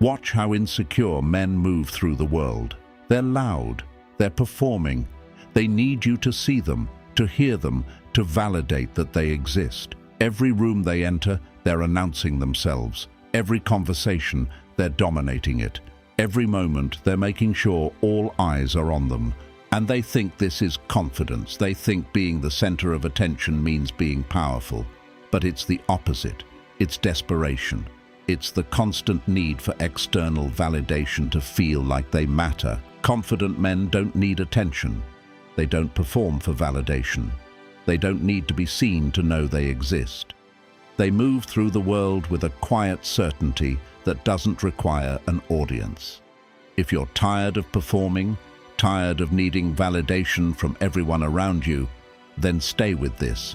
Watch how insecure men move through the world. They're loud, they're performing. They need you to see them, to hear them, to validate that they exist. Every room they enter, they're announcing themselves. Every conversation, they're dominating it. Every moment, they're making sure all eyes are on them. And they think this is confidence. They think being the center of attention means being powerful. But it's the opposite. It's desperation. It's the constant need for external validation to feel like they matter. Confident men don't need attention. They don't perform for validation. They don't need to be seen to know they exist. They move through the world with a quiet certainty that doesn't require an audience. If you're tired of performing, tired of needing validation from everyone around you, then stay with this.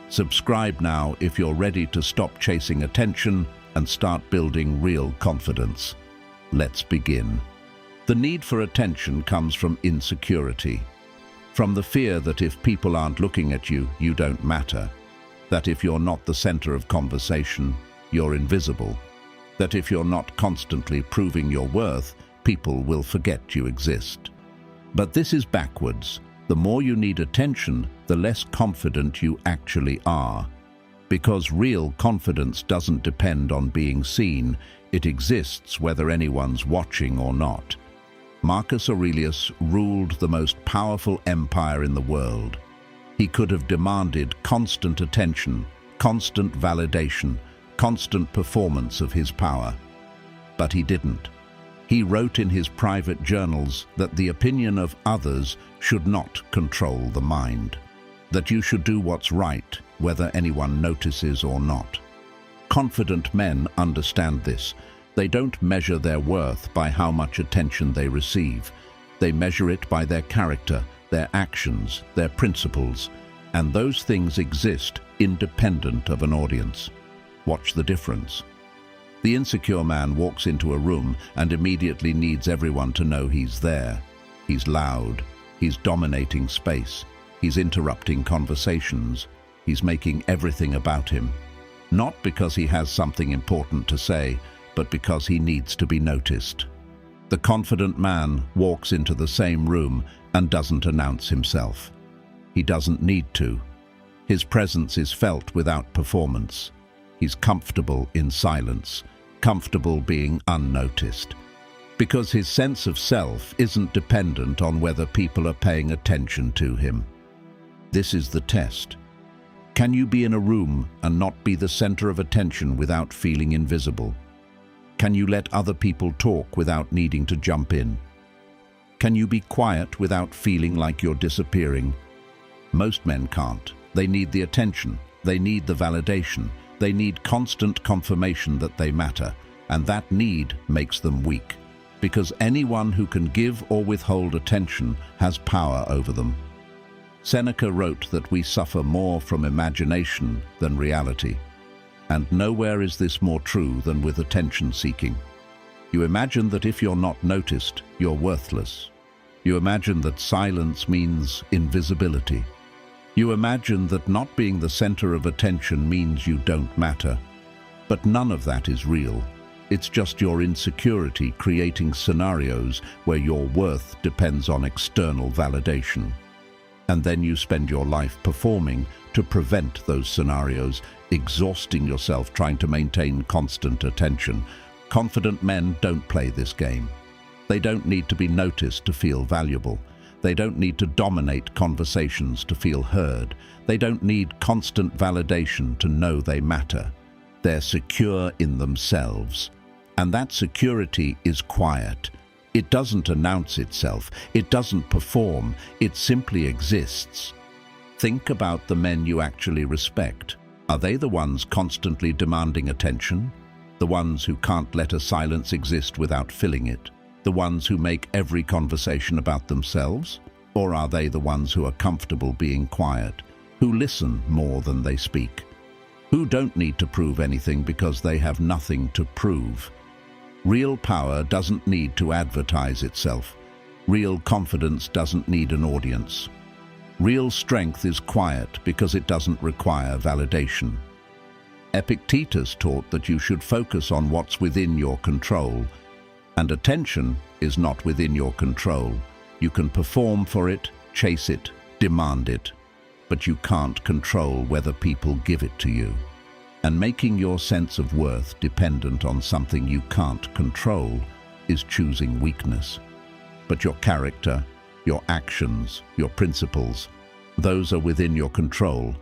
Subscribe now if you're ready to stop chasing attention and start building real confidence. Let's begin. The need for attention comes from insecurity, from the fear that if people aren't looking at you, you don't matter, that if you're not the center of conversation, you're invisible, that if you're not constantly proving your worth, people will forget you exist. But this is backwards. The more you need attention, the less confident you actually are. Because real confidence doesn't depend on being seen, it exists whether anyone's watching or not. Marcus Aurelius ruled the most powerful empire in the world. He could have demanded constant attention, constant validation, constant performance of his power. But he didn't. He wrote in his private journals that the opinion of others should not control the mind, that you should do what's right, whether anyone notices or not. Confident men understand this. They don't measure their worth by how much attention they receive. They measure it by their character, their actions, their principles, and those things exist independent of an audience. Watch the difference. The insecure man walks into a room and immediately needs everyone to know he's there. He's loud, he's dominating space, he's interrupting conversations, he's making everything about him. Not because he has something important to say, but because he needs to be noticed. The confident man walks into the same room and doesn't announce himself. He doesn't need to. His presence is felt without performance. He's comfortable in silence, comfortable being unnoticed, because his sense of self isn't dependent on whether people are paying attention to him. This is the test. Can you be in a room and not be the center of attention without feeling invisible? Can you let other people talk without needing to jump in? Can you be quiet without feeling like you're disappearing? Most men can't. They need the attention. They need the validation. They need constant confirmation that they matter, and that need makes them weak, because anyone who can give or withhold attention has power over them. Seneca wrote that we suffer more from imagination than reality, and nowhere is this more true than with attention-seeking. You imagine that if you're not noticed, you're worthless. You imagine that silence means invisibility. You imagine that not being the center of attention means you don't matter. But none of that is real. It's just your insecurity creating scenarios where your worth depends on external validation. And then you spend your life performing to prevent those scenarios, exhausting yourself trying to maintain constant attention. Confident men don't play this game. They don't need to be noticed to feel valuable. They don't need to dominate conversations to feel heard. They don't need constant validation to know they matter. They're secure in themselves. And that security is quiet. It doesn't announce itself. It doesn't perform. It simply exists. Think about the men you actually respect. Are they the ones constantly demanding attention? The ones who can't let a silence exist without filling it? The ones who make every conversation about themselves? Or are they the ones who are comfortable being quiet, who listen more than they speak, who don't need to prove anything because they have nothing to prove? Real power doesn't need to advertise itself. Real confidence doesn't need an audience. Real strength is quiet because it doesn't require validation. Epictetus taught that you should focus on what's within your control, And attention is not within your control. You can perform for it, chase it, demand it, but you can't control whether people give it to you. And making your sense of worth dependent on something you can't control is choosing weakness. But your character, your actions, your principles, those are within your control.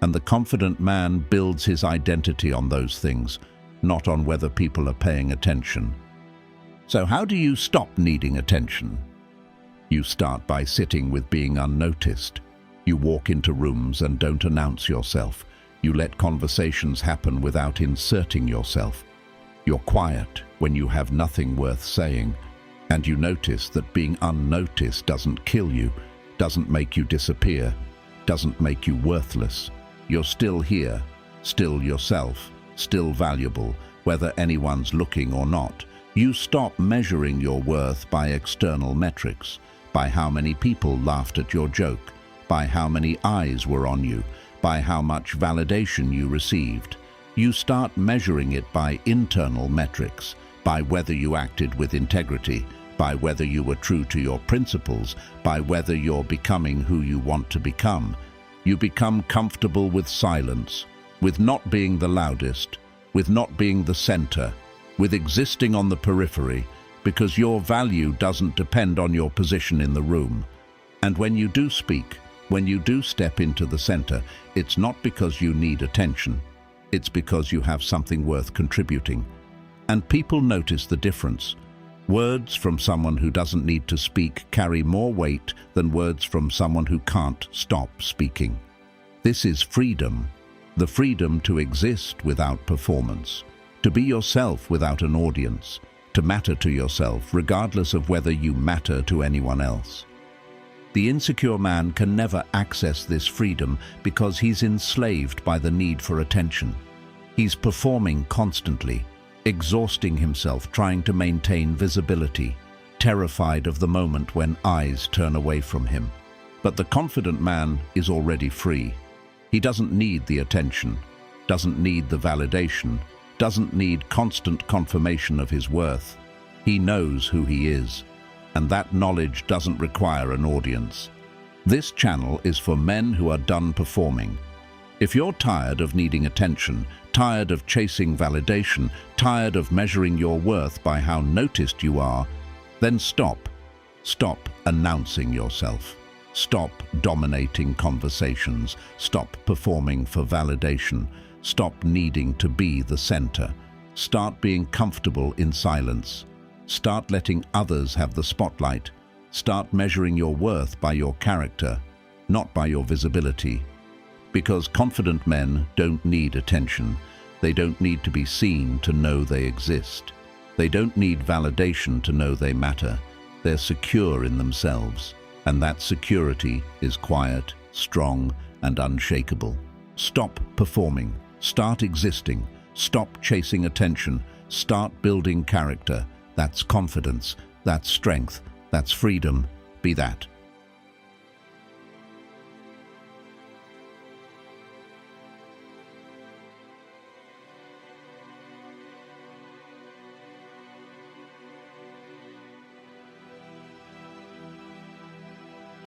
And the confident man builds his identity on those things, not on whether people are paying attention. So how do you stop needing attention? You start by sitting with being unnoticed. You walk into rooms and don't announce yourself. You let conversations happen without inserting yourself. You're quiet when you have nothing worth saying, and you notice that being unnoticed doesn't kill you, doesn't make you disappear, doesn't make you worthless. You're still here, still yourself, still valuable, whether anyone's looking or not. You stop measuring your worth by external metrics, by how many people laughed at your joke, by how many eyes were on you, by how much validation you received. You start measuring it by internal metrics, by whether you acted with integrity, by whether you were true to your principles, by whether you're becoming who you want to become. You become comfortable with silence, with not being the loudest, with not being the center, with existing on the periphery, because your value doesn't depend on your position in the room. And when you do speak, when you do step into the center, it's not because you need attention. It's because you have something worth contributing. And people notice the difference. Words from someone who doesn't need to speak carry more weight than words from someone who can't stop speaking. This is freedom, the freedom to exist without performance, to be yourself without an audience, to matter to yourself regardless of whether you matter to anyone else. The insecure man can never access this freedom because he's enslaved by the need for attention. He's performing constantly, exhausting himself trying to maintain visibility, terrified of the moment when eyes turn away from him. But the confident man is already free. He doesn't need the attention, doesn't need the validation, doesn't need constant confirmation of his worth. He knows who he is. And that knowledge doesn't require an audience. This channel is for men who are done performing. If you're tired of needing attention, tired of chasing validation, tired of measuring your worth by how noticed you are, then stop. Stop announcing yourself. Stop dominating conversations. Stop performing for validation. Stop needing to be the center. Start being comfortable in silence. Start letting others have the spotlight. Start measuring your worth by your character, not by your visibility. Because confident men don't need attention. They don't need to be seen to know they exist. They don't need validation to know they matter. They're secure in themselves. And that security is quiet, strong, and unshakable. Stop performing. Start existing. Stop chasing attention. Start building character. That's confidence, that's strength, that's freedom. Be that.